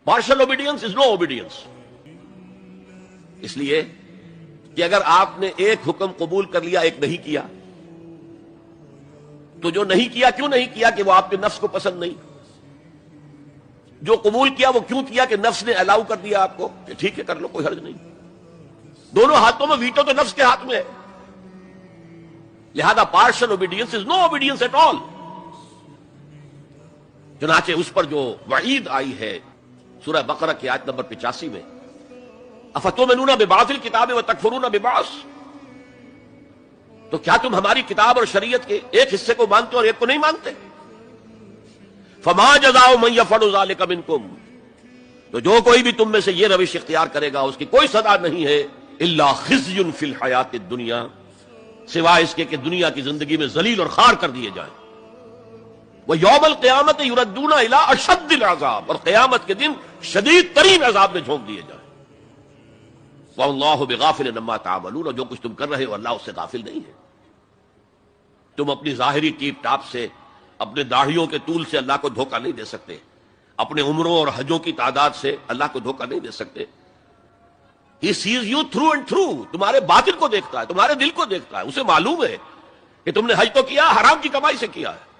Partial obedience is no obedience. اس لیے کہ اگر آپ نے ایک حکم قبول کر لیا ایک نہیں کیا تو جو نہیں کیا کیوں نہیں کیا؟ کہ وہ آپ کے نفس کو پسند نہیں. جو قبول کیا وہ کیوں کیا؟ کہ نفس نے الاؤ کر دیا آپ کو کہ ٹھیک ہے کر لو کوئی حرج نہیں. دونوں ہاتھوں میں ویٹو تو نفس کے ہاتھ میں ہے. لہذا partial obedience is no obedience at all. چنانچہ اس پر جو وعید آئی ہے سورہ بقرہ کی آیت نمبر 85 میں، افتؤمنون ببعض الکتاب وتکفرون ببعض، تو کیا تم ہماری کتاب اور شریعت کے ایک حصے کو مانتے اور ایک کو نہیں مانتے؟ فما جزاء من يفعل ذلك منکم، تو جو کوئی بھی تم میں سے یہ روش اختیار کرے گا اس کی کوئی سزا نہیں ہے الا خزي فی الحیات الدنیا، سوائے اس کے کہ دنیا کی زندگی میں ذلیل اور خوار کر دیے جائیں. وَيَوْمَ الْقِيَامَةِ يُرَدُّونَ إِلَىٰ أَشَدِّ الْعَذَابِ، اور قیامت کے دن شدید ترین عذاب میں جھونک دیے جائیں. وَاللَّهُ بِغَافِلٍ عَمَّا تَعْمَلُونَ، اور جو کچھ تم کر رہے ہو اللہ اس سے غافل نہیں ہے. تم اپنی ظاہری ٹیپ ٹاپ سے، اپنے داڑھیوں کے طول سے اللہ کو دھوکہ نہیں دے سکتے، اپنے عمروں اور حجوں کی تعداد سے اللہ کو دھوکہ نہیں دے سکتے. He sees you through and through، تمہارے باطن کو دیکھتا ہے، تمہارے دل کو دیکھتا ہے. اسے معلوم ہے کہ تم نے حج تو کیا، حرام کی کمائی سے کیا ہے.